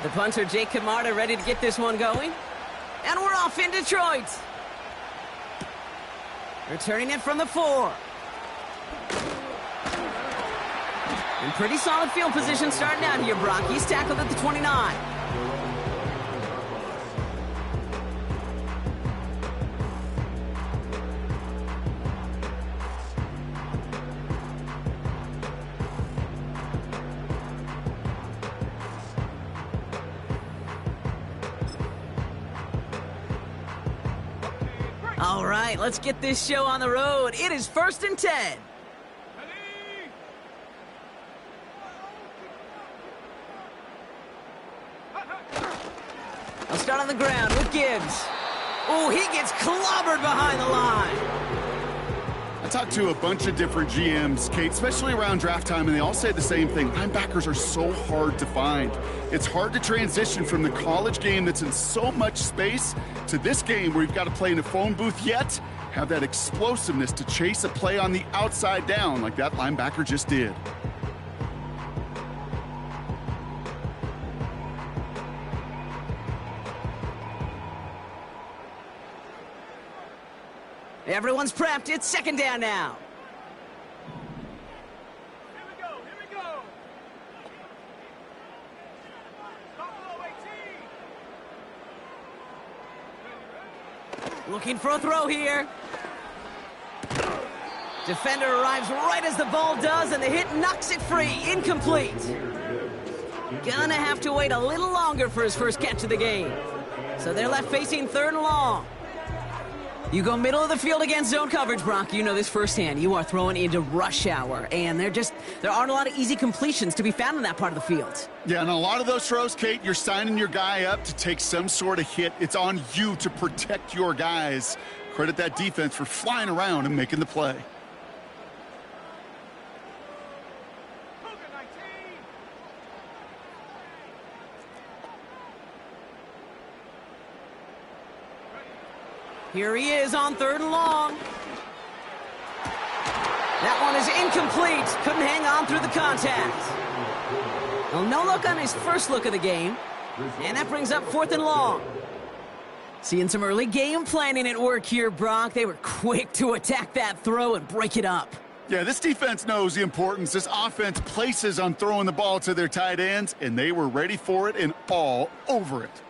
The punter, Jake Camarda, ready to get this one going. And we're off in Detroit. Returning it from the 4. In pretty solid field position starting out here, Brock. He's tackled at the 29. All right, let's get this show on the road. It is 1st and 10. I'll start on the ground with Gibbs. Oh, he gets clobbered behind the line. I talked to a bunch of different GMs, Kate, especially around draft time, and they all say the same thing. Linebackers are so hard to find. It's hard to transition from the college game that's in so much space to this game where you've got to play in a phone booth, yet have that explosiveness to chase a play on the outside down like that linebacker just did. Everyone's prepped. It's 2nd down now. Here we go. Looking for a throw here. Defender arrives right as the ball does, and the hit knocks it free. Incomplete. Gonna have to wait a little longer for his first catch of the game. So they're left facing 3rd and long. You go middle of the field against zone coverage, Brock. You know this firsthand. You are throwing into rush hour, and there aren't a lot of easy completions to be found in that part of the field. Yeah, and a lot of those throws, Kate, you're signing your guy up to take some sort of hit. It's on you to protect your guys. Credit that defense for flying around and making the play. Here he is on 3rd and long. That one is incomplete. Couldn't hang on through the contact. Well, no look on his first look of the game. And that brings up 4th and long. Seeing some early game planning at work here, Brock. They were quick to attack that throw and break it up. Yeah, this defense knows the importance this offense places on throwing the ball to their tight ends, and they were ready for it and all over it.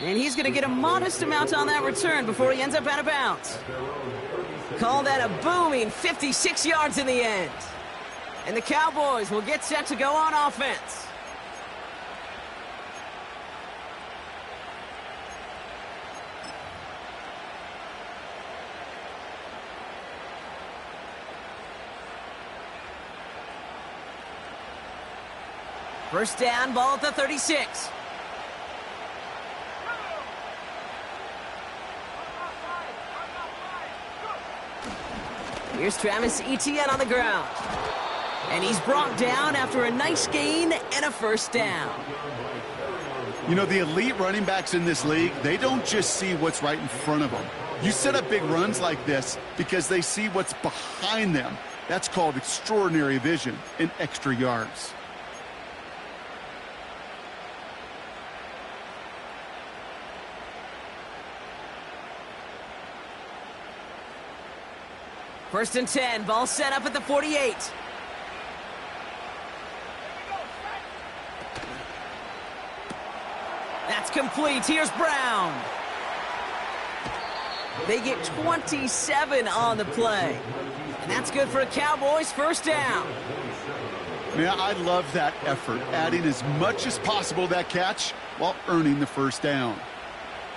And he's going to get a modest amount on that return before he ends up out of bounds. Call that a booming 56 yards in the end. And the Cowboys will get set to go on offense. First down, ball at the 36. Here's Travis Etienne on the ground. And he's brought down after a nice gain and a first down. You know, the elite running backs in this league, they don't just see what's right in front of them. You set up big runs like this because they see what's behind them. That's called extraordinary vision and extra yards. First and 10, ball set up at the 48. That's complete. Here's Brown. They get 27 on the play. And that's good for a Cowboys first down. Man, I love that effort, adding as much as possible to that catch while earning the first down.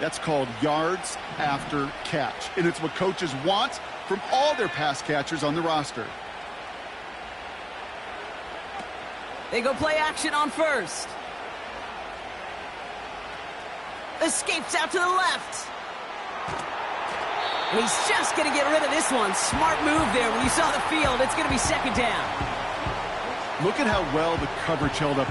That's called yards after catch, and it's what coaches want from all their pass catchers on the roster. They go play action on first. Escapes out to the left. And he's just going to get rid of this one. Smart move there. When you saw the field, it's going to be second down. Look at how well the coverage held up.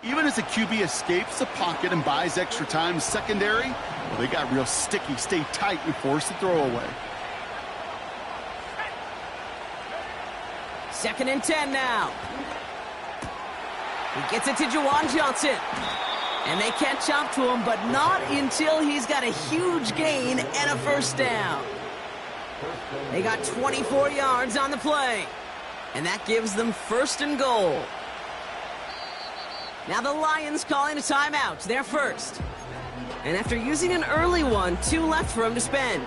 Even as as a QB escapes the pocket and buys extra time secondary, well, they got real sticky, stay tight, and force the throwaway. 2nd and 10 now. He gets it to Juwan Johnson. And they catch up to him, but not until he's got a huge gain and a first down. They got 24 yards on the play. And that gives them 1st and goal. Now the Lions calling a timeout. They're first. And after using an early one, 2 left for him to spend.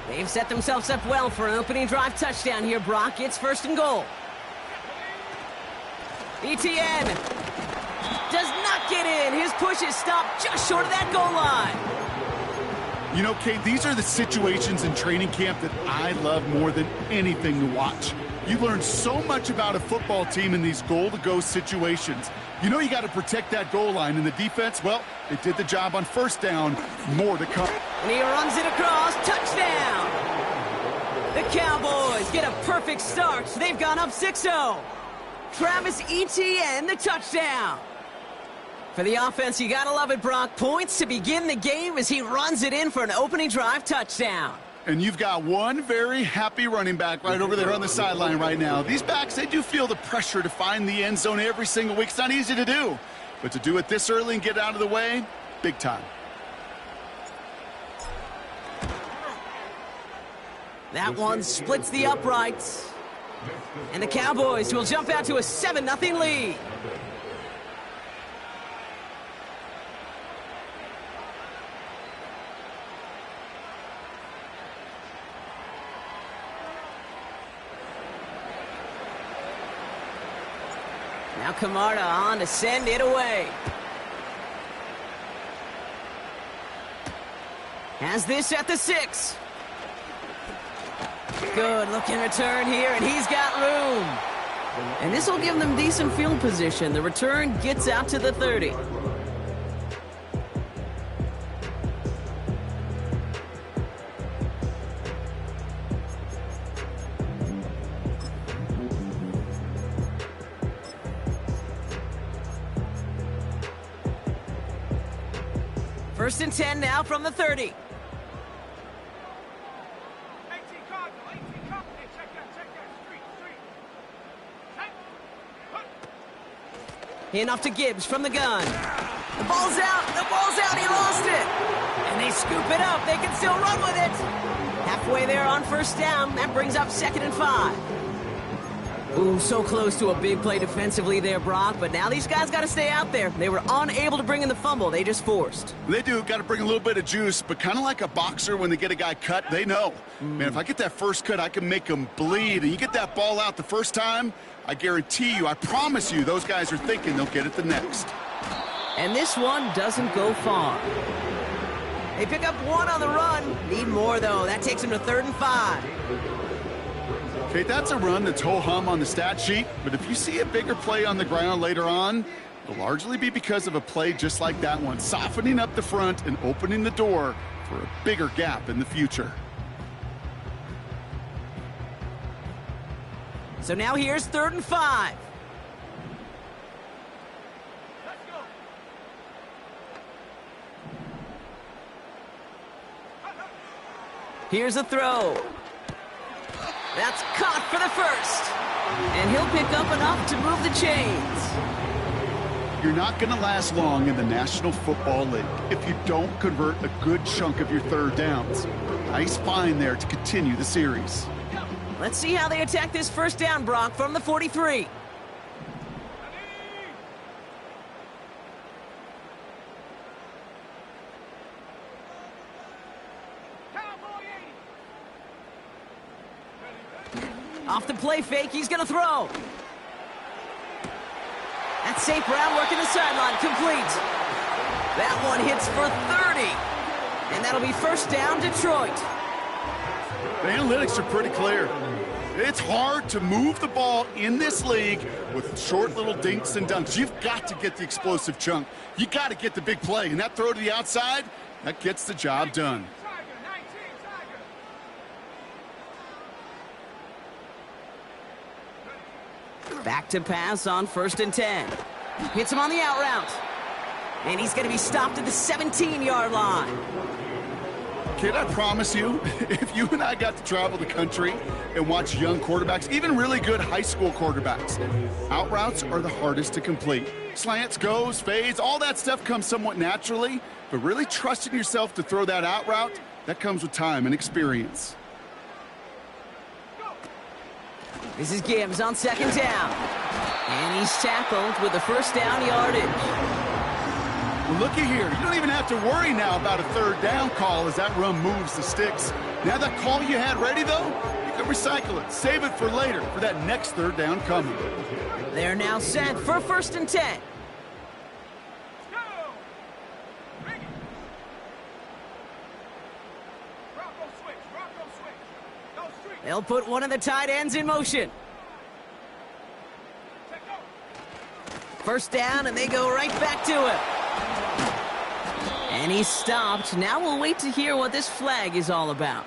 They've set themselves up well for an opening drive touchdown here, Brock. It's 1st and goal. ETN does not get in. His push is stopped just short of that goal line. You know, Kate, these are the situations in training camp that I love more than anything to watch. You learn so much about a football team in these goal-to-go situations. You know you got to protect that goal line, and the defense, well, they did the job on 1st down. More to come. And he runs it across. Touchdown! The Cowboys get a perfect start. They've gone up 6-0. Travis Etienne, the touchdown. For the offense, you gotta love it, Brock. Points to begin the game as he runs it in for an opening drive touchdown. And you've got one very happy running back right over there on the sideline right now. These backs, they do feel the pressure to find the end zone every single week. It's not easy to do. But to do it this early and get out of the way, big time. That one splits the uprights. And the Cowboys will jump out to a 7-0 lead. Now Camarda on to send it away. Has this at the 6. Good looking return here, and he's got room. And this will give them decent field position. The return gets out to the 30. First and 10 now from the 30. Hand off to Gibbs from the gun. The ball's out. The ball's out. He lost it. And they scoop it up. They can still run with it. Halfway there on 1st down. That brings up 2nd and 5. Ooh, so close to a big play defensively there, Brock. But now these guys got to stay out there. They were unable to bring in the fumble. They just forced. They do. Got to bring a little bit of juice. But kind of like a boxer when they get a guy cut, they know. Man, if I get that first cut, I can make them bleed. And you get that ball out the first time, I guarantee you, I promise you, those guys are thinking they'll get it the next. And this one doesn't go far. They pick up 1 on the run. Need more, though. That takes them to 3rd and 5. Okay, that's a run that's ho-hum on the stat sheet, but if you see a bigger play on the ground later on, it'll largely be because of a play just like that one, softening up the front and opening the door for a bigger gap in the future. So now here's 3rd and 5. Here's a throw. That's caught for the first. And he'll pick up enough to move the chains. You're not going to last long in the National Football League if you don't convert a good chunk of your 3rd downs. Nice find there to continue the series. Let's see how they attack this 1st down, Brock, from the 43. Off the play fake, he's going to throw. That's St. Brown working the sideline, complete. That one hits for 30. And that'll be 1st down, Detroit. The analytics are pretty clear. It's hard to move the ball in this league with short little dinks and dunks. You've got to get the explosive chunk. You got to get the big play. And that throw to the outside, that gets the job done. Back to pass on 1st and 10. Hits him on the out route. And he's going to be stopped at the 17-yard line. Kid, I promise you, if you and I got to travel the country and watch young quarterbacks, even really good high school quarterbacks, out routes are the hardest to complete. Slants, goes, fades, all that stuff comes somewhat naturally, but really trusting yourself to throw that out route, that comes with time and experience. This is Gibbs on 2nd down. And he's tackled with the 1st down yardage. Well, looky here. You don't even have to worry now about a 3rd down call as that run moves the sticks. Now that call you had ready, though, you can recycle it. Save it for later for that next 3rd down coming. They're now set for 1st and 10. They'll put one of the tight ends in motion. 1st down, and they go right back to it. And he's stopped. Now we'll wait to hear what this flag is all about.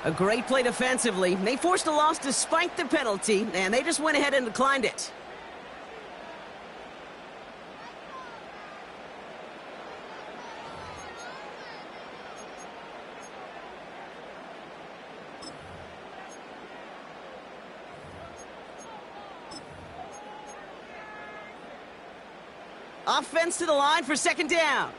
A great play defensively. They forced a loss despite the penalty, and they just went ahead and declined it. Offense to the line for 2nd down.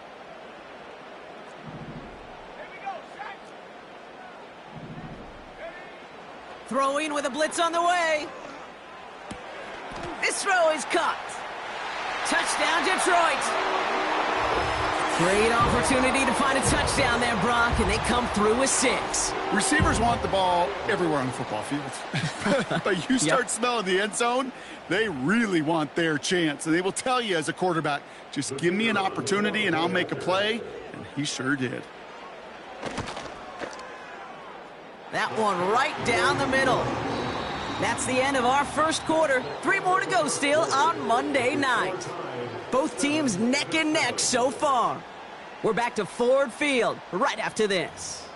Throwing with a blitz on the way. This throw is caught. Touchdown, Detroit. Great opportunity to find a touchdown there, Brock, and they come through with 6. Receivers want the ball everywhere on the football field. But you start smelling the end zone, they really want their chance. And they will tell you as a quarterback, just give me an opportunity and I'll make a play. And he sure did. That one right down the middle. That's the end of our 1st quarter. 3 more to go still on Monday night. Both teams neck and neck so far. We're back to Ford Field right after this.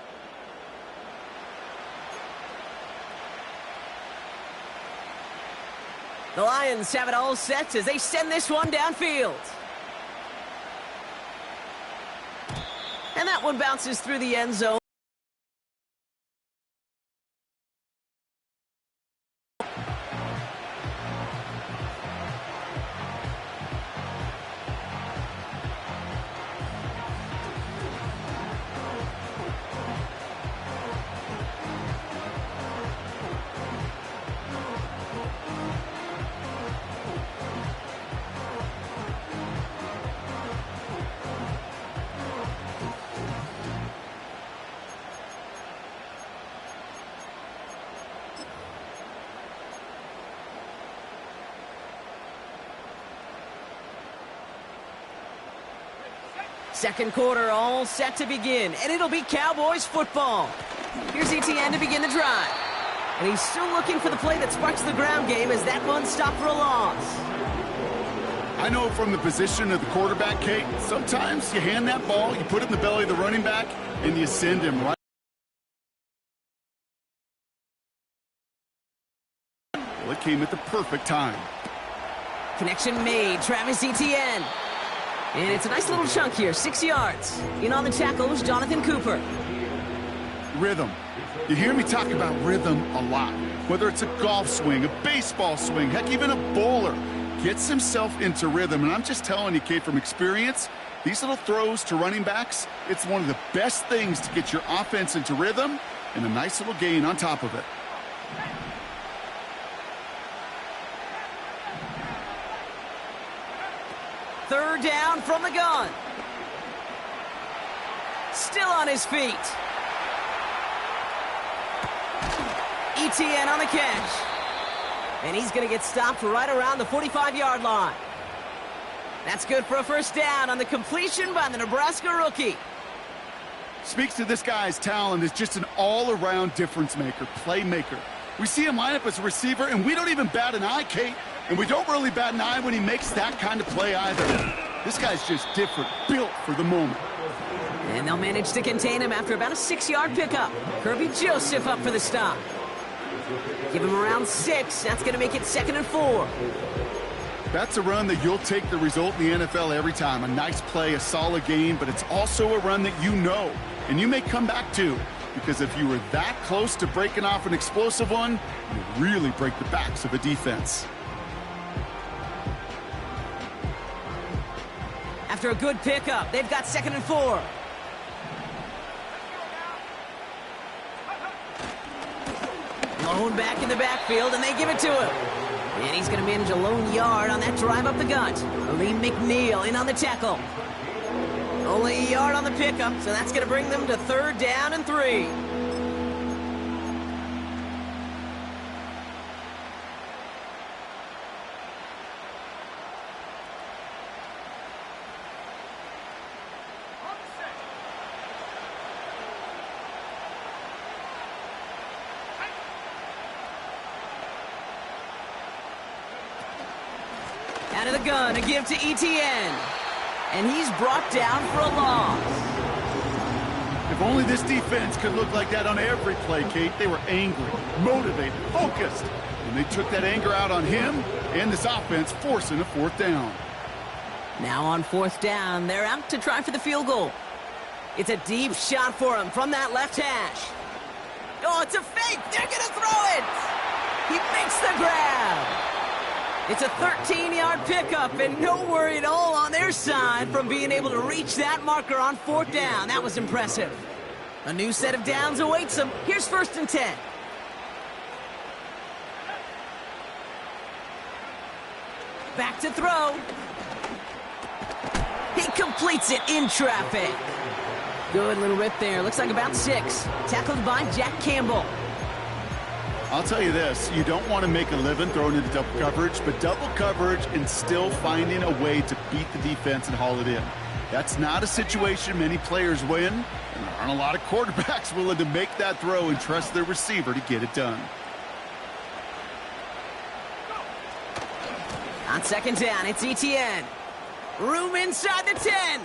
The Lions have it all set as they send this one downfield. And that one bounces through the end zone. Second quarter all set to begin, and it'll be Cowboys football. Here's Etienne to begin the drive. And he's still looking for the play that sparks the ground game as that one stopped for a loss. I know from the position of the quarterback, Kate, sometimes you hand that ball, you put it in the belly of the running back, and you send him right. Well, it came at the perfect time. Connection made, Travis Etienne. And it's a nice little chunk here, 6 yards. In on the tackle was Jonathan Cooper. Rhythm. You hear me talk about rhythm a lot. Whether it's a golf swing, a baseball swing, heck, even a bowler gets himself into rhythm. And I'm just telling you, Kate, from experience, these little throws to running backs, it's one of the best things to get your offense into rhythm and a nice little gain on top of it. Third down from the gun. Still on his feet. Etienne on the catch. And he's going to get stopped right around the 45-yard line. That's good for a first down on the completion by the Nebraska rookie. Speaks to this guy's talent as just an all-around difference maker, playmaker. We see him line up as a receiver, and we don't even bat an eye, Kate. And we don't really bat an eye when he makes that kind of play either. This guy's just different, built for the moment. And they'll manage to contain him after about a 6-yard pickup. Kirby Joseph up for the stop. Give him around 6. That's going to make it 2nd and 4. That's a run that you'll take the result in the NFL every time. A nice play, a solid game, but it's also a run that you know, and you may come back to, because if you were that close to breaking off an explosive one, you really break the backs of a defense. After a good pickup, they've got 2nd and 4. Lone back in the backfield, and they give it to him. And he's going to manage a lone yard on that drive up the gut. Lee McNeil in on the tackle. Only a yard on the pickup, so that's going to bring them to 3rd down and 3. Out of the gun, a give to Etienne. And he's brought down for a loss. If only this defense could look like that on every play, Kate. They were angry, motivated, focused. And they took that anger out on him and this offense, forcing a 4th down. Now on 4th down, they're out to try for the field goal. It's a deep shot for him from that left hash. Oh, it's a fake. They're going to throw it. He makes the grab. It's a 13-yard pickup, and no worry at all on their side from being able to reach that marker on 4th down. That was impressive. A new set of downs awaits them. Here's 1st and 10. Back to throw. He completes it in traffic. Good little rip there. Looks like about 6. Tackled by Jack Campbell. I'll tell you this, you don't want to make a living throwing into double coverage, but double coverage and still finding a way to beat the defense and haul it in. That's not a situation many players win, and there aren't a lot of quarterbacks willing to make that throw and trust their receiver to get it done. On 2nd down, it's Etienne. Room inside the 10.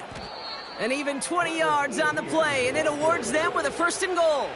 And even 20 yards on the play, and it awards them with a 1st and goal.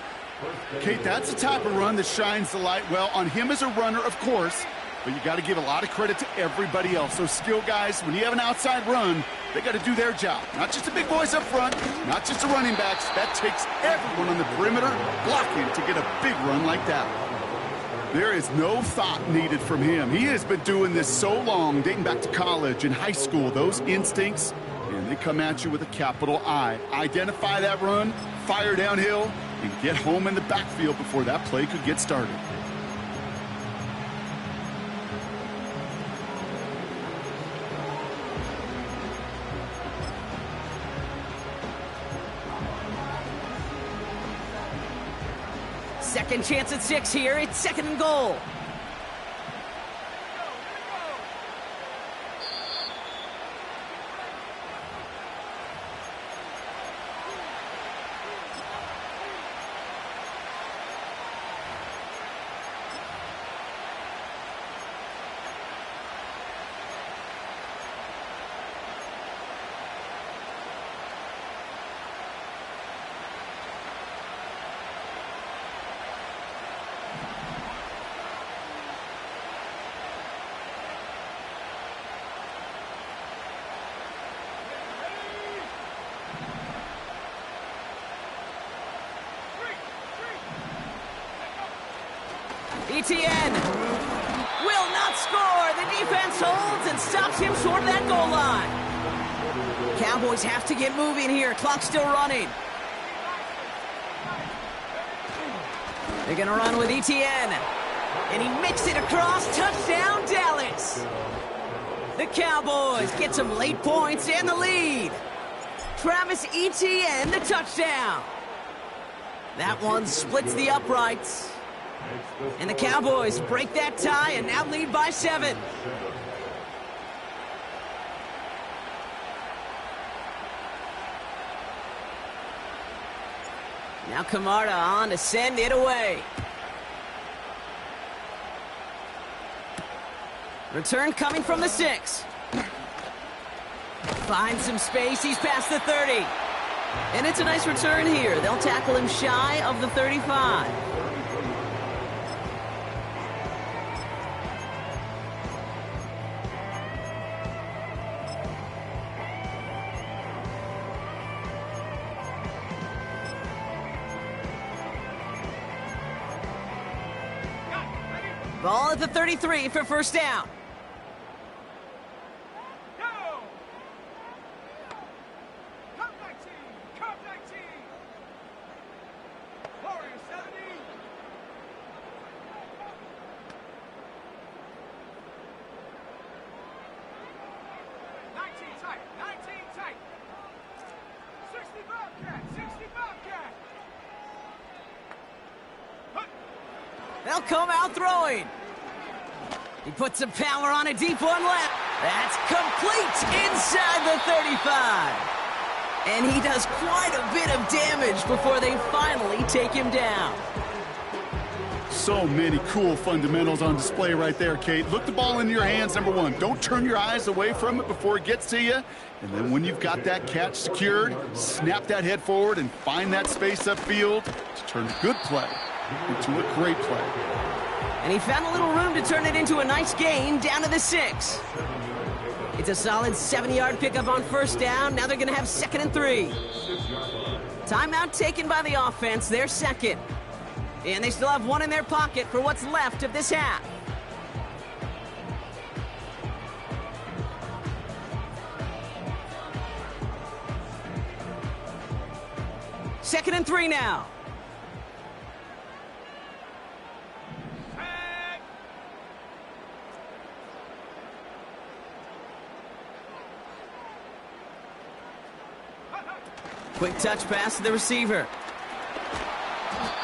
Kate, that's the type of run that shines the light well on him as a runner, of course, but you got to give a lot of credit to everybody else. Those skill guys, when you have an outside run, they got to do their job. Not just the big boys up front, not just the running backs. That takes everyone on the perimeter blocking to get a big run like that. There is no thought needed from him. He has been doing this so long, dating back to college and high school. Those instincts, and they come at you with a capital I. Identify that run, fire downhill, and get home in the backfield before that play could get started. Second chance at 6 here. It's 2nd and goal. Etienne will not score. The defense holds and stops him short of that goal line. Cowboys have to get moving here. Clock's still running. They're going to run with Etienne. And he makes it across. Touchdown, Dallas. The Cowboys get some late points and the lead. Travis Etienne, the touchdown. That one splits the uprights. And the Cowboys break that tie and now lead by 7. Now Camarda on to send it away. Return coming from the 6. Finds some space. He's past the 30. And it's a nice return here. They'll tackle him shy of the 35. Ball at the 33 for first down. They'll come out throwing. He puts some power on a deep one left. That's complete inside the 35. And he does quite a bit of damage before they finally take him down. So many cool fundamentals on display right there, Kate. Look the ball into your hands, number one. Don't turn your eyes away from it before it gets to you. And then when you've got that catch secured, snap that head forward and find that space upfield to turn a good play into a great play. And he found a little room to turn it into a nice gain down to the 6. It's a solid 70-yard pickup on first down. Now they're going to have 2nd and 3. Timeout taken by the offense, their second. And they still have one in their pocket for what's left of this half. Second and 3 now. Quick touch pass to the receiver.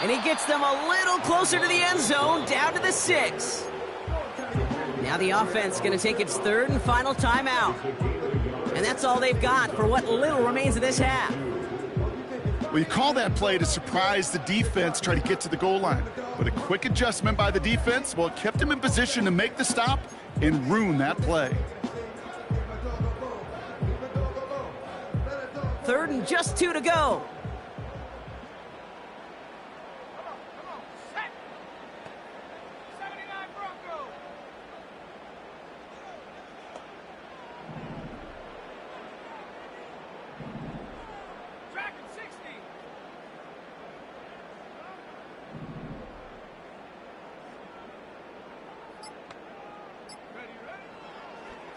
And he gets them a little closer to the end zone, down to the 6. Now the offense going to take its 3rd and final timeout. And that's all they've got for what little remains of this half. Well, you call that play to surprise the defense, try to get to the goal line. But a quick adjustment by the defense, well, it kept him in position to make the stop and ruin that play. 3rd and just 2 to go.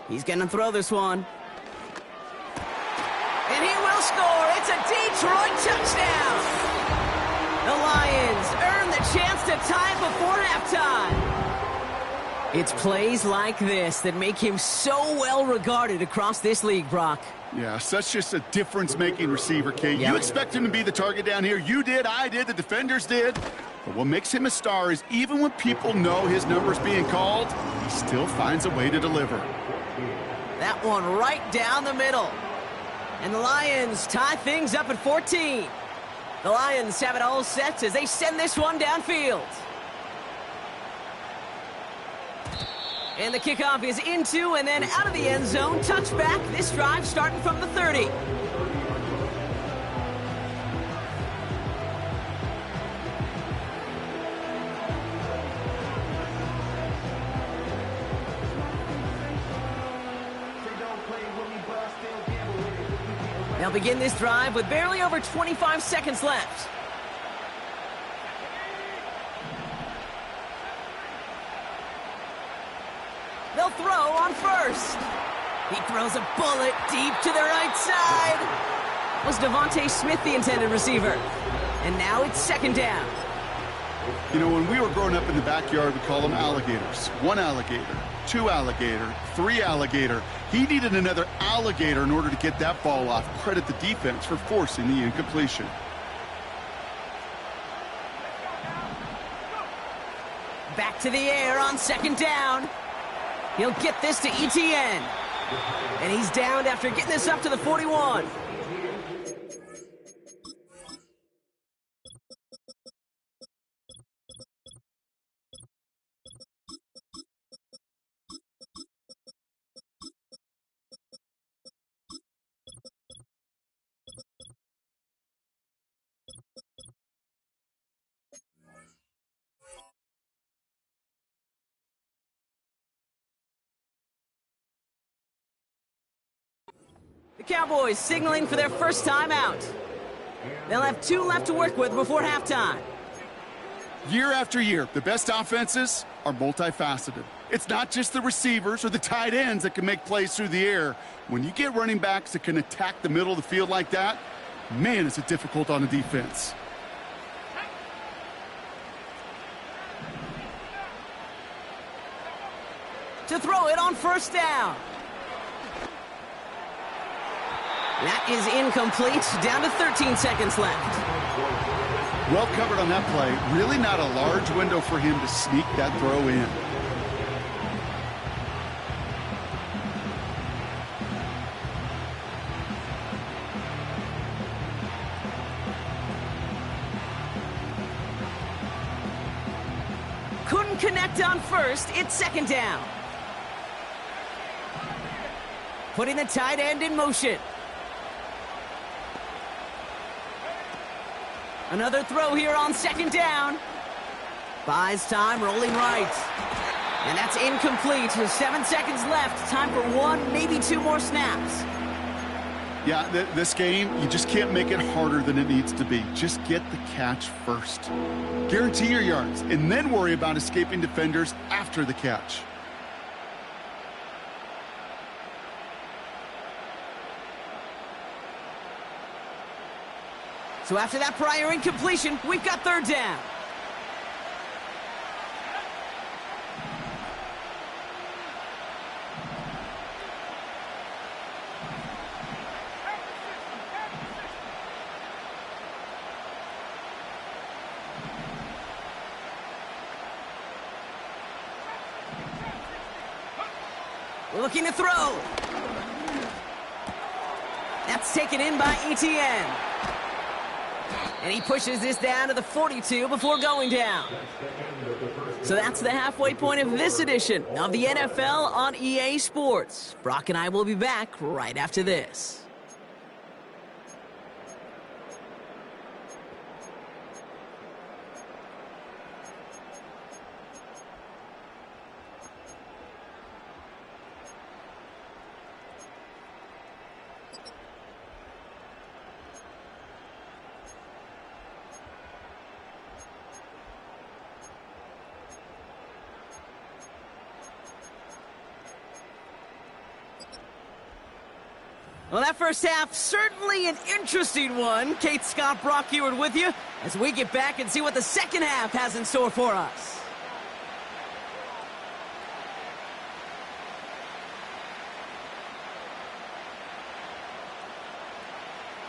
He's going to throw this one. And he will score. It's a Detroit touchdown. The Lions earn the chance to tie it before halftime. It's plays like this that make him so well regarded across this league, Brock. Yeah, such just a difference-making receiver, Kate. You expect him to be the target down here. You did, I did, the defenders did. But what makes him a star is even when people know his number's being called, he still finds a way to deliver. That one right down the middle. And the Lions tie things up at 14. The Lions have it all set as they send this one downfield. And the kickoff is into and then out of the end zone. Touchback. This drive starting from the 30. They'll begin this drive with barely over 25 seconds left. They'll throw on first. He throws a bullet deep to the right side. Was Devontae Smith the intended receiver? And now it's 2nd down. You know, when we were growing up in the backyard, we call them alligators. 1 alligator, 2 alligator, 3 alligator. He needed another alligator in order to get that ball off. Credit the defense for forcing the incompletion. Back to the air on 2nd down. He'll get this to ETN. And he's downed after getting this up to the 41. The Cowboys signaling for their first time out. They'll have 2 left to work with before halftime. Year after year, the best offenses are multifaceted. It's not just the receivers or the tight ends that can make plays through the air. When you get running backs that can attack the middle of the field like that, man, is it difficult on the defense. To throw it on first down. That is incomplete. Down to 13 seconds left. Well covered on that play. Really not a large window for him to sneak that throw in. Couldn't connect on first. It's second down. Putting the tight end in motion. Another throw here on second down. Buys time, rolling right. And that's incomplete. 7 seconds left. Time for one, maybe two more snaps. Yeah, this game, you just can't make it harder than it needs to be. Just get the catch first. Guarantee your yards, and then worry about escaping defenders after the catch. So after that prior incompletion, we've got third down. Looking to throw. That's taken in by ETN. And he pushes this down to the 42 before going down. So that's the halfway point of this edition of the NFL on EA Sports. Brock and I will be back right after this. Well, that first half, certainly an interesting one. Kate, Scott, Brock Ewart with you as we get back and see what the second half has in store for us.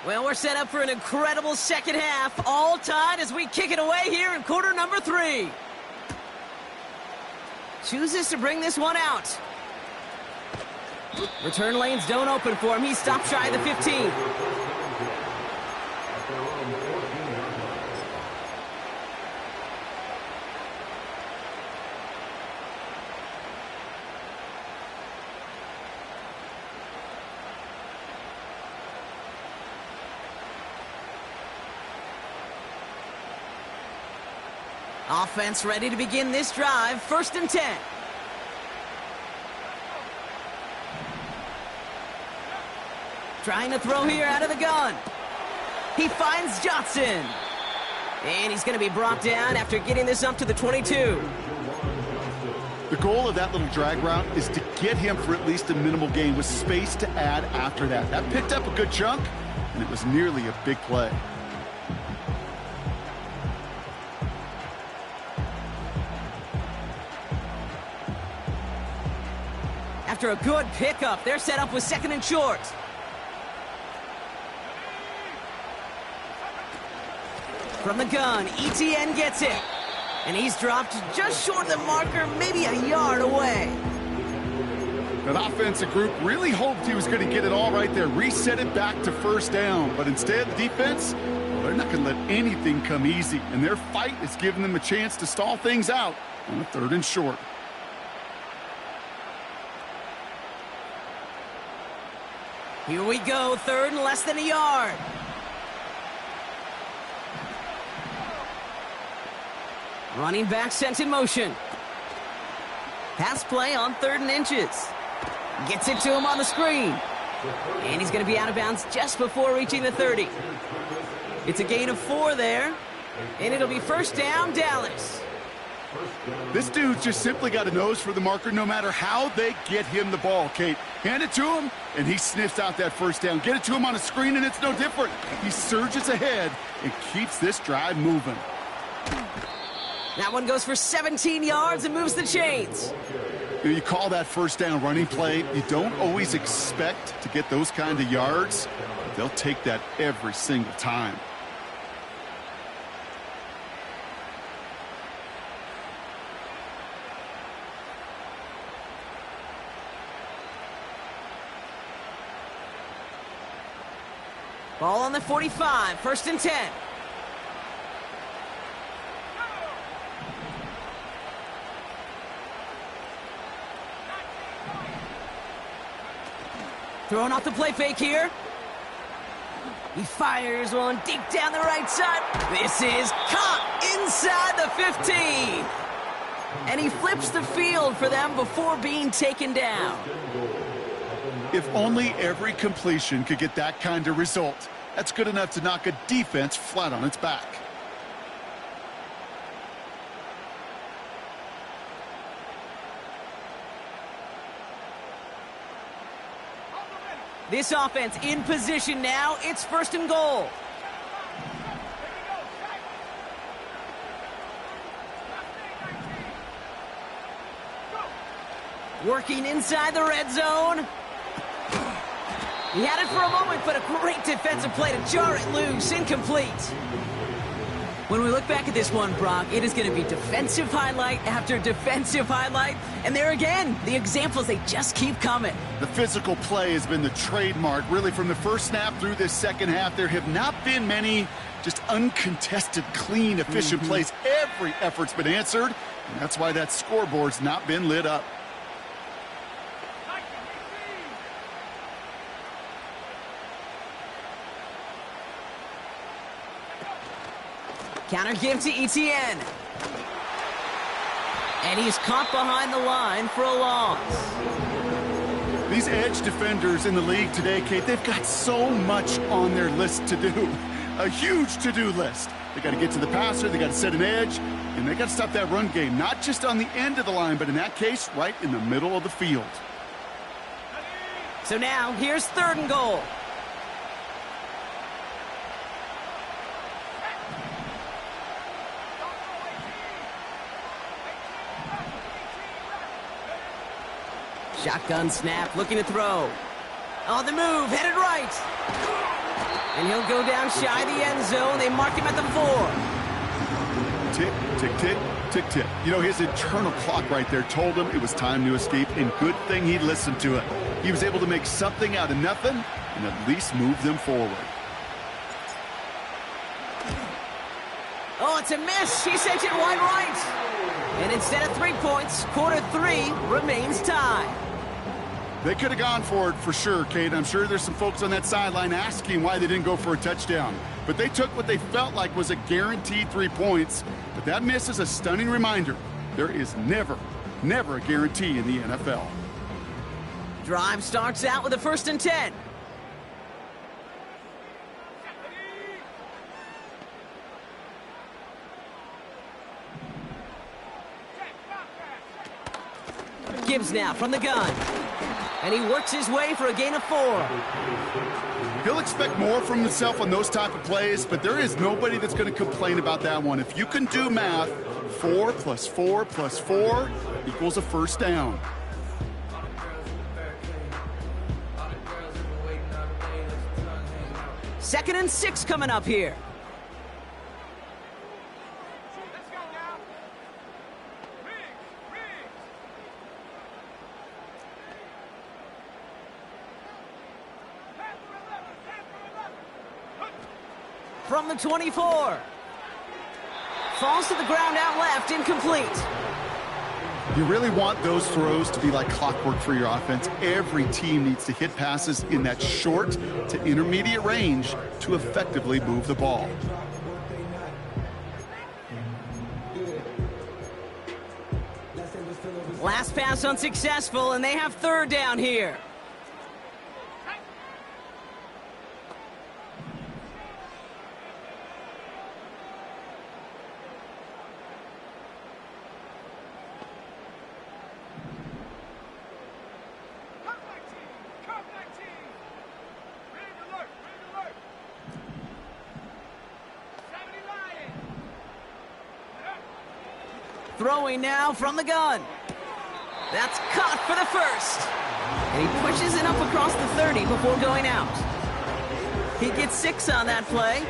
Well, we're set up for an incredible second half, all tied as we kick it away here in quarter number 3. Chooses to bring this one out. Return lanes don't open for him. He stopped shy of the 15. Offense ready to begin this drive. 1st and 10. Trying to throw here out of the gun. He finds Johnson. And he's going to be brought down after getting this up to the 22. The goal of that little drag route is to get him for at least a minimal gain with space to add after that. That picked up a good chunk, and it was nearly a big play. After a good pickup, they're set up with 2nd and short. From the gun, ETN gets it. And he's dropped just short of the marker, maybe a yard away. That offensive group really hoped he was going to get it all right there, reset it back to 1st down. But instead, the defense, well, they're not going to let anything come easy. And their fight is giving them a chance to stall things out on a 3rd and short. Here we go, 3rd and less than a yard. Running back sent in motion. Pass play on 3rd and inches. Gets it to him on the screen. And he's going to be out of bounds just before reaching the 30. It's a gain of 4 there. And it'll be 1st down, Dallas. This dude's just simply got a nose for the marker no matter how they get him the ball, Kate. Hand it to him, and he sniffs out that first down. Get it to him on a screen, and it's no different. He surges ahead and keeps this drive moving. That one goes for 17 yards and moves the chains. You call that first down running play. You don't always expect to get those kind of yards, but they'll take that every single time. Ball on the 45, 1st and 10. Throwing off the play fake here. He fires one deep down the right side. This is caught inside the 15. And he flips the field for them before being taken down. If only every completion could get that kind of result. That's good enough to knock a defense flat on its back. This offense in position now. It's 1st and goal. Working inside the red zone. He had it for a moment, but a great defensive play to jar it loose. Incomplete. When we look back at this one, Brock, it is going to be defensive highlight after defensive highlight. And there again, the examples, they just keep coming. The physical play has been the trademark, really, from the first snap through this second half. There have not been many just uncontested, clean, efficient plays. Every effort's been answered, and that's why that scoreboard's not been lit up. Counter give to Etienne. And he's caught behind the line for a loss. These edge defenders in the league today, Kate, they've got so much on their list to do. A huge to-do list. They got to get to the passer, they got to set an edge, and they got to stop that run game, not just on the end of the line, but in that case, right in the middle of the field. So now, here's 3rd and goal. Shotgun snap, looking to throw. On the move, headed right. And he'll go down shy of the end zone. They mark him at the 4. Tick, tick, tick, tick, tick. You know, his internal clock right there told him it was time to escape, and good thing he listened to it. He was able to make something out of nothing and at least move them forward. Oh, it's a miss. He sent it wide right. And instead of 3 points, quarter 3 remains tied. They could have gone for it for sure, Kate. I'm sure there's some folks on that sideline asking why they didn't go for a touchdown. But they took what they felt like was a guaranteed 3 points. But that miss is a stunning reminder. There is never, never a guarantee in the NFL. Drive starts out with a 1st and 10. Gibbs now from the gun. And he works his way for a gain of 4. He'll expect more from himself on those type of plays, but there is nobody that's going to complain about that one. If you can do math, 4 plus 4 plus 4 equals a 1st down. Second and 6 coming up here. From the 24. Falls to the ground out left, incomplete. You really want those throws to be like clockwork for your offense. Every team needs to hit passes in that short to intermediate range to effectively move the ball. Last pass unsuccessful, and they have 3rd down here. Throwing now from the gun. That's caught for the first. And he pushes it up across the 30 before going out. He gets 6 on that play.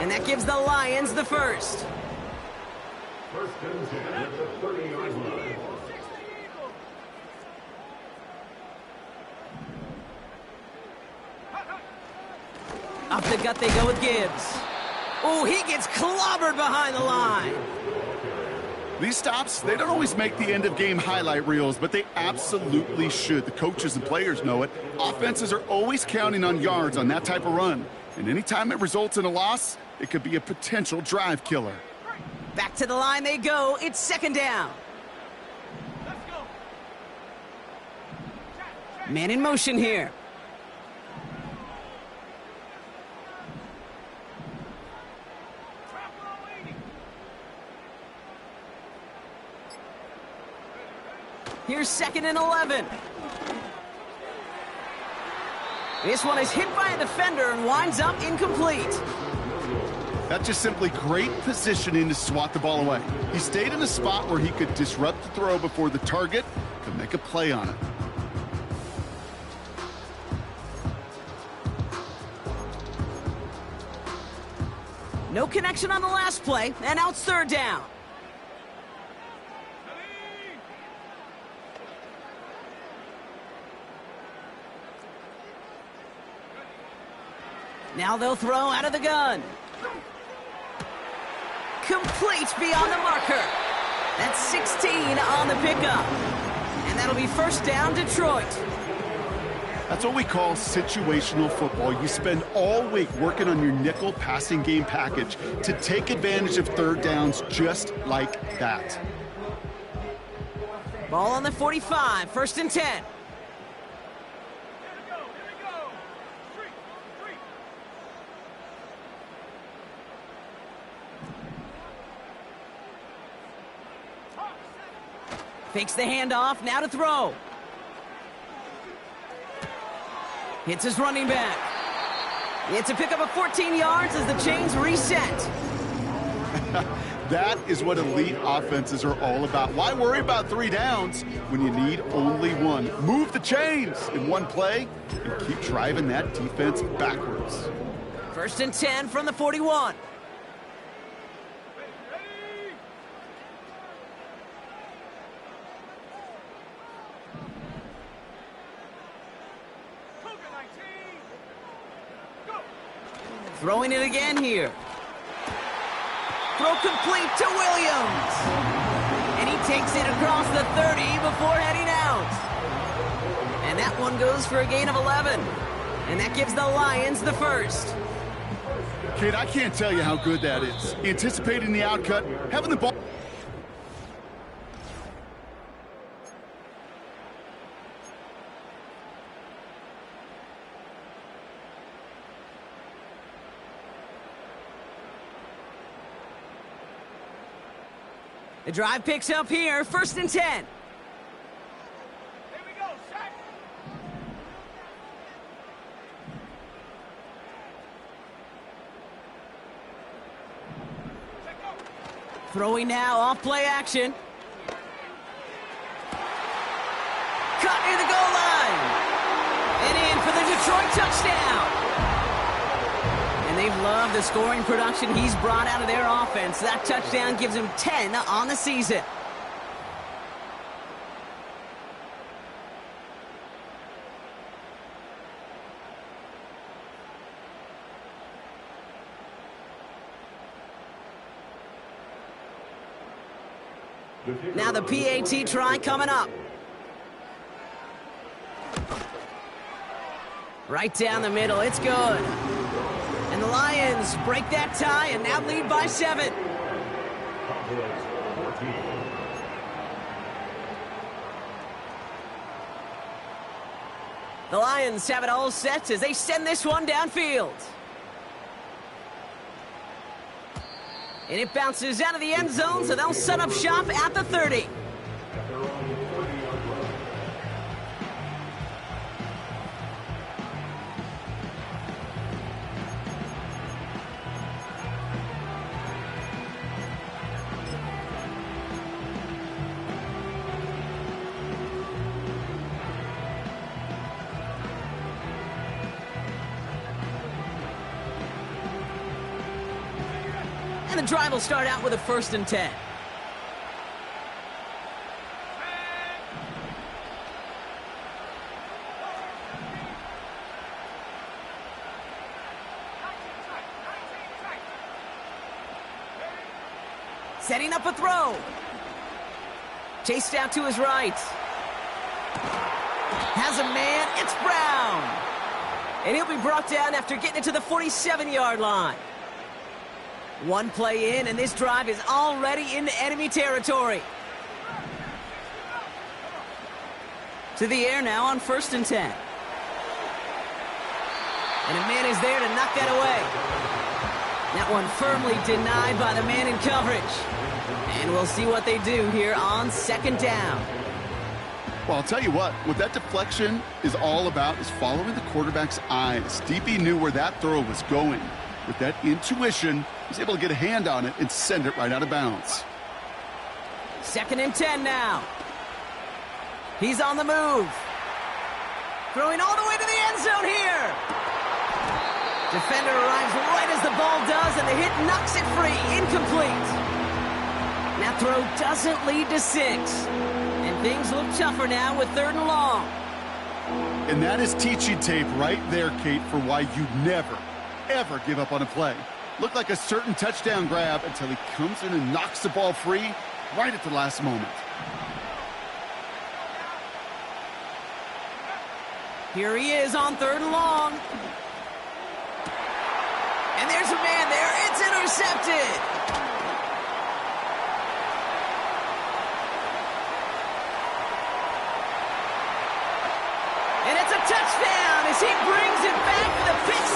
And that gives the Lions the first. First and 10 at the 30-yard line. Up the gut they go with Gibbs. Oh, he gets clobbered behind the line. These stops, they don't always make the end-of-game highlight reels, but they absolutely should. The coaches and players know it. Offenses are always counting on yards on that type of run. And anytime it results in a loss, it could be a potential drive killer. Back to the line they go. It's second down. Man in motion here. Here's second and 11. This one is hit by a defender and winds up incomplete. That's just simply great positioning to swat the ball away. He stayed in a spot where he could disrupt the throw before the target could make a play on it. No connection on the last play, and now it's third down. Now they'll throw out of the gun. Complete beyond the marker. That's 16 on the pickup. And that'll be first down, Detroit. That's what we call situational football. You spend all week working on your nickel passing game package to take advantage of third downs just like that. Ball on the 45, first and 10. Fakes the handoff, now to throw. Hits his running back. It's a pickup of 14 yards as the chains reset. That is what elite offenses are all about. Why worry about 3 downs when you need only one? Move the chains in one play and keep driving that defense backwards. First and 10 from the 41. Throwing it again here. Throw complete to Williams. And he takes it across the 30 before heading out. And that one goes for a gain of 11. And that gives the Lions the first. Kid, I can't tell you how good that is. Anticipating the outcut, having the ball. The drive picks up here, first and 10. Here we go, set. Throwing now, off play action. Cut near the goal line. And in for the Detroit touchdown. And they've loved the scoring production he's brought out of their offense. That touchdown gives him 10 on the season. Now the PAT try coming up. Right down the middle, it's good. And the Lions break that tie and now lead by 7. The Lions have it all set as they send this one downfield. And it bounces out of the end zone, so they'll set up shop at the 30. And the drive will start out with a 1st and 10. Setting up a throw. Chased out to his right. Has a man. It's Brown. And he'll be brought down after getting it to the 47-yard line. One play in, and this drive is already into enemy territory. To the air now on 1st and 10. And a man is there to knock that away. That one firmly denied by the man in coverage. And we'll see what they do here on 2nd down. Well, I'll tell you what that deflection is all about is following the quarterback's eyes. DB knew where that throw was going. With that intuition, he's able to get a hand on it and send it right out of bounds. 2nd and 10 now. He's on the move. Throwing all the way to the end zone here. Defender arrives right as the ball does, and the hit knocks it free. Incomplete. That throw doesn't lead to 6. And things look tougher now with 3rd and long. And that is teaching tape right there, Kate, for why you never, ever give up on a play. Looked like a certain touchdown grab until he comes in and knocks the ball free right at the last moment. Here he is on 3rd and long. And there's a man there. It's intercepted. And it's a touchdown as he brings it back for the pick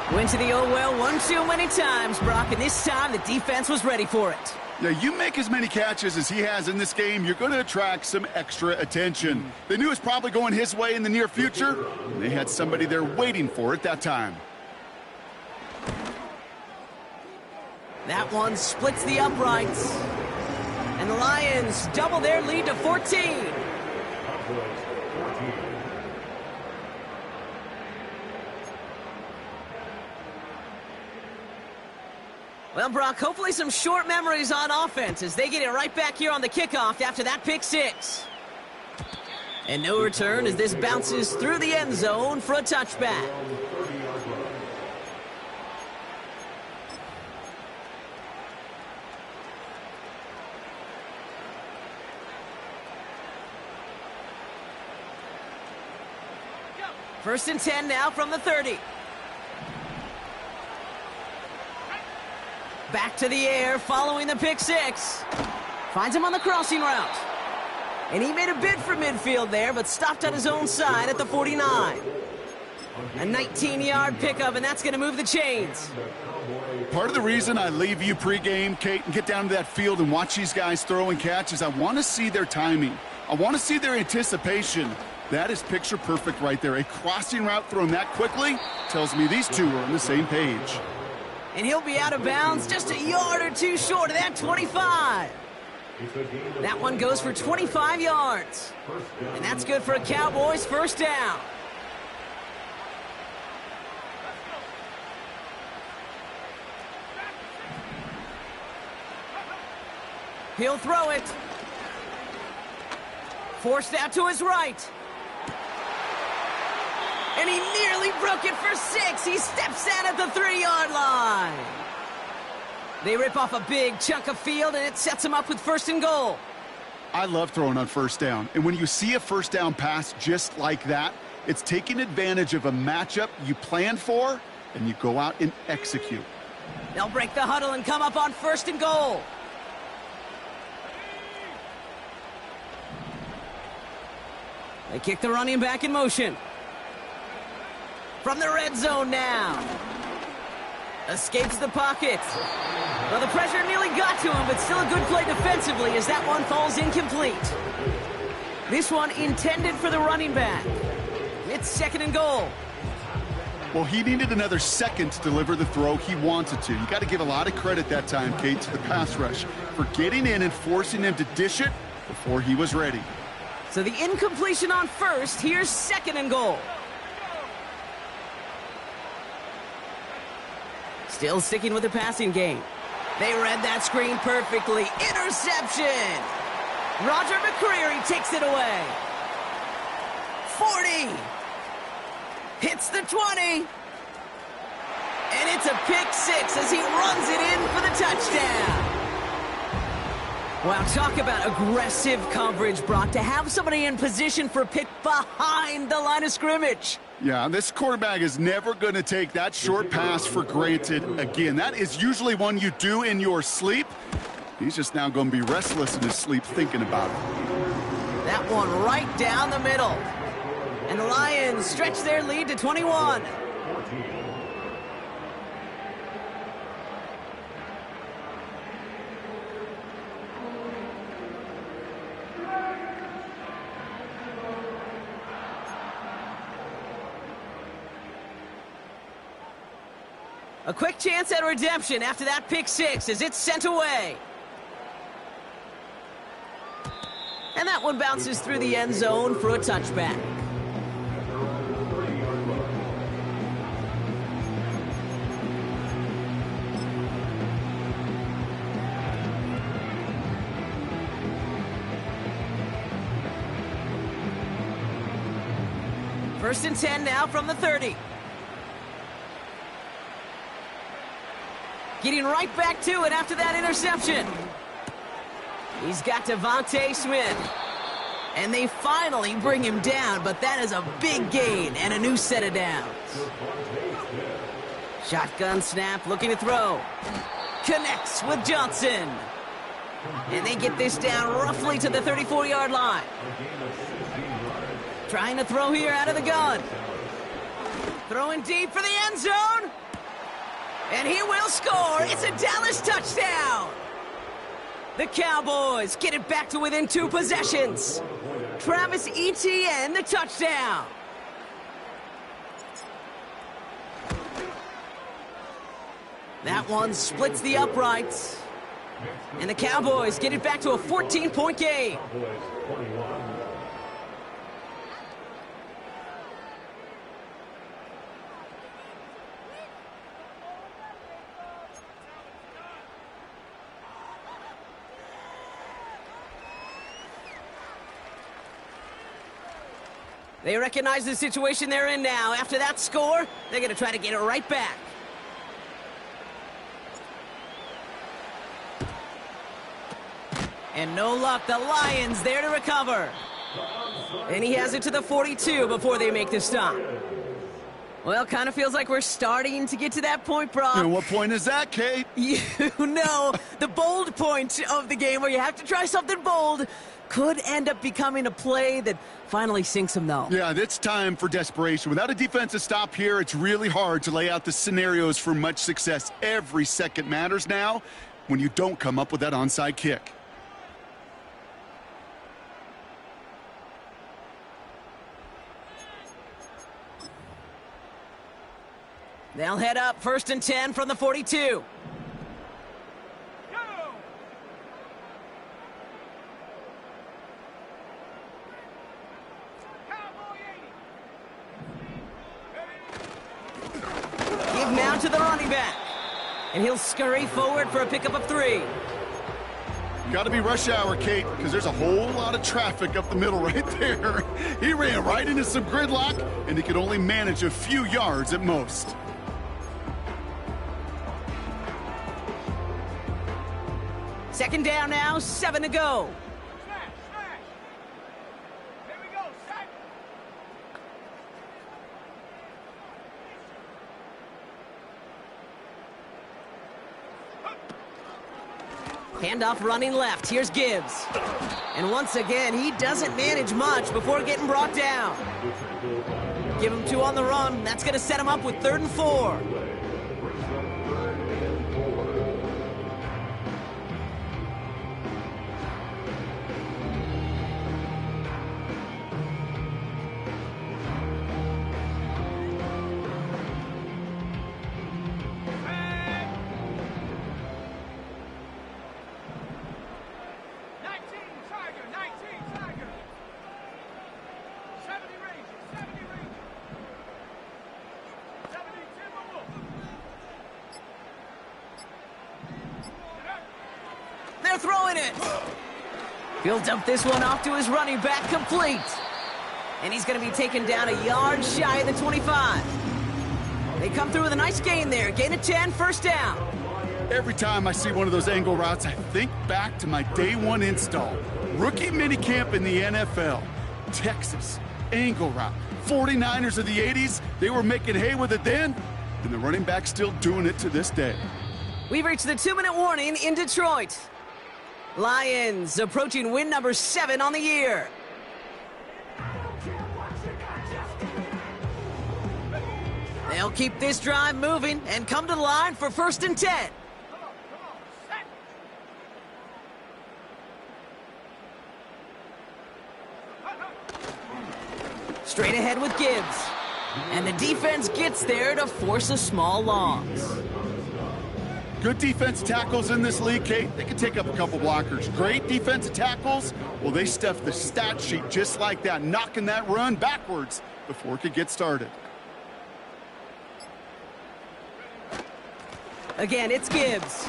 6. Went to the oh well one too many times, Brock, and this time the defense was ready for it. Yeah, you make as many catches as he has in this game, you're going to attract some extra attention. They knew it was probably going his way in the near future, and they had somebody there waiting for it that time. That one splits the uprights. And the Lions double their lead to 14. Well, Brock, hopefully some short memories on offense as they get it right back here on the kickoff after that pick 6. And no return as this bounces through the end zone for a touchback. First and 10 now from the 30. Back to the air following the pick 6. Finds him on the crossing route. And he made a bid for midfield there, but stopped on his own side at the 49. A 19-yard pickup, and that's going to move the chains. Part of the reason I leave you pregame, Kate, and get down to that field and watch these guys throw and catch is I want to see their timing. I want to see their anticipation. That is picture perfect right there. A crossing route thrown that quickly tells me these two are on the same page. And he'll be out of bounds just a yard or two short of that 25. That one goes for 25 yards. And that's good for a Cowboys first down. He'll throw it. Forced out to his right. And he nearly broke it for 6. He steps out at the 3-yard line. They rip off a big chunk of field, and it sets him up with 1st and goal. I love throwing on 1st down. And when you see a 1st down pass just like that, it's taking advantage of a matchup you plan for, and you go out and execute. They'll break the huddle and come up on 1st and goal. They kick the running back in motion. From the red zone now. Escapes the pocket. Well, the pressure nearly got to him, but still a good play defensively as that one falls incomplete. This one intended for the running back. It's 2nd and goal. Well, he needed another second to deliver the throw he wanted to. You got to give a lot of credit that time, Kate, to the pass rush for getting in and forcing him to dish it before he was ready. So the incompletion on 1st, here's 2nd and goal. Still sticking with the passing game. They read that screen perfectly. Interception! Roger McCreary takes it away. 40. Hits the 20. And it's a pick six as he runs it in for the touchdown. Wow, talk about aggressive coverage, Brock, to have somebody in position for a pick behind the line of scrimmage. Yeah, this quarterback is never going to take that short pass for granted again. That is usually one you do in your sleep. He's just now going to be restless in his sleep thinking about it. That one right down the middle. And the Lions stretch their lead to 21. A quick chance at redemption after that pick six as it's sent away. And that one bounces through the end zone for a touchback. First and 10 now from the 30. Getting right back to it after that interception. He's got Devontae Smith. And they finally bring him down, but that is a big gain and a new set of downs. Shotgun snap, looking to throw. Connects with Johnson. And they get this down roughly to the 34-yard line. Trying to throw here out of the gun. Throwing deep for the end zone. And he will score. It's a Dallas touchdown. The Cowboys get it back to within 2 possessions. Travis Etienne, the touchdown. That one splits the uprights. And the Cowboys get it back to a 14-point game. They recognize the situation they're in now. After that score, they're going to try to get it right back. And no luck, the Lions there to recover. And he has it to the 42 before they make the stop. Well, kind of feels like we're starting to get to that point, Brock. And what point is that, Kate? You know, the bold point of the game where you have to try something bold could end up becoming a play that finally sinks him, though. Yeah, it's time for desperation. Without a defensive stop here, it's really hard to lay out the scenarios for much success. Every second matters now when you don't come up with that onside kick. They'll head up first and 10 from the 42. Give now to the running back. And he'll scurry forward for a pickup of 3. Got to be rush hour, Kate, because there's a whole lot of traffic up the middle right there. He ran right into some gridlock, and he could only manage a few yards at most. Second down now, 7 to go. Here we go, set. Handoff running left. Here's Gibbs. And once again, he doesn't manage much before getting brought down. Give him 2 on the run. That's going to set him up with 3rd and 4. throwing it. He'll dump this one off to his running back, complete. And he's going to be taken down a yard shy of the 25. They come through with a nice gain there. Gain of 10, first down. Every time I see one of those angle routes, I think back to my day one install. Rookie minicamp in the NFL. Texas, angle route. 49ers of the 80s, they were making hay with it then, and the running back's still doing it to this day. We've reached the 2-minute warning in Detroit. Lions approaching win number 7 on the year. They'll keep this drive moving and come to the line for 1st and 10. Straight ahead with Gibbs. And the defense gets there to force a small loss. Good defensive tackles in this league, Kate. They can take up a couple blockers. Great defensive tackles, well, they stuff the stat sheet just like that, knocking that run backwards before it could get started. Again, it's Gibbs.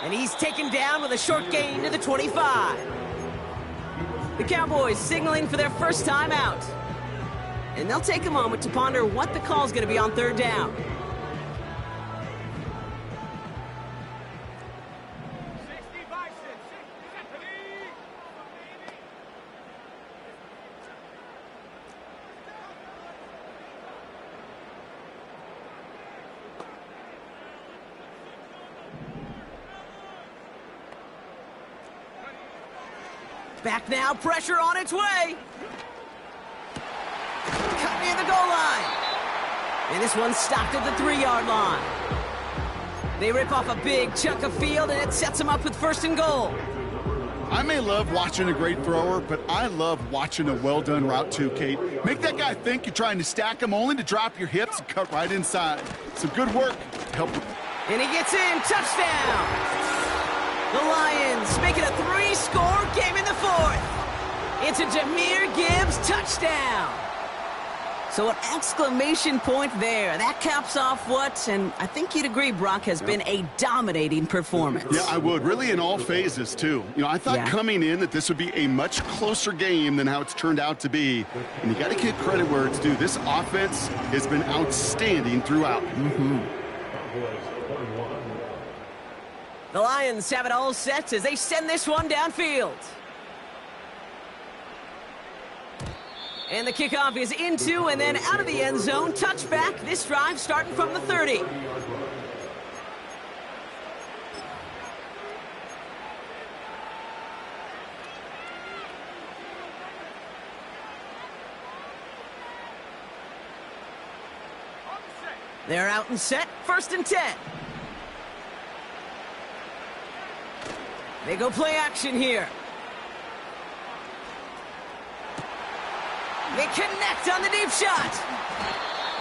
And he's taken down with a short gain to the 25. The Cowboys signaling for their first time out. And they'll take a moment to ponder what the call's going to be on 3rd down. Back now, pressure on its way. Cut near the goal line. And this one's stopped at the 3-yard line. They rip off a big chunk of field, and it sets them up with 1st and goal. I may love watching a great thrower, but I love watching a well-done route too, Kate. Make that guy think you're trying to stack him only to drop your hips and cut right inside. Some good work to help him. And he gets in, touchdown. The Lions make it a 3-score game in the 4th. It's a Jahmyr Gibbs touchdown. So an exclamation point there. That caps off what, and I think you'd agree, Brock, has been a dominating performance. Yeah, I would. Really in all phases, too. You know, I thought coming in that this would be a much closer game than how it's turned out to be. And you got to give credit where it's due. This offense has been outstanding throughout. The Lions have it all set as they send this one downfield. And the kickoff is into and then out of the end zone. Touchback. This drive starting from the 30. They're out and set. 1st and 10. They go play action here. They connect on the deep shot.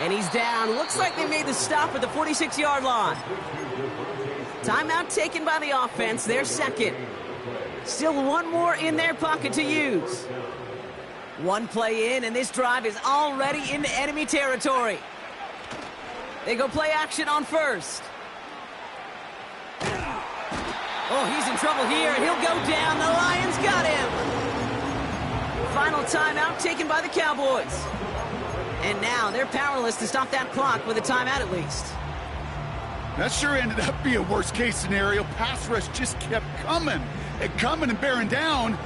And he's down. Looks like they made the stop at the 46-yard line. Timeout taken by the offense. Their 2nd. Still one more in their pocket to use. One play in, and this drive is already into enemy territory. They go play action on 1st. Oh, he's in trouble here, and he'll go down. The Lions got him. Final timeout taken by the Cowboys. And now they're powerless to stop that clock with a timeout at least. That sure ended up being a worst-case scenario. Pass rush just kept coming and bearing down,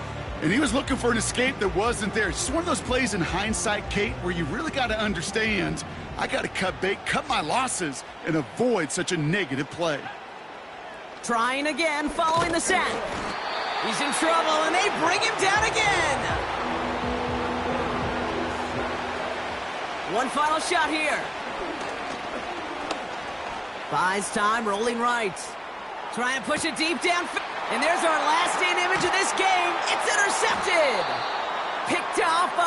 and he was looking for an escape that wasn't there. It's just one of those plays in hindsight, Kate, where you really got to understand, I got to cut bait, cut my losses, and avoid such a negative play. Trying again following the sack. He's in trouble, and they bring him down again. One final shot here. Buys time, rolling right. Trying to push it deep down. And there's our last-in image of this game. It's intercepted. Picked off by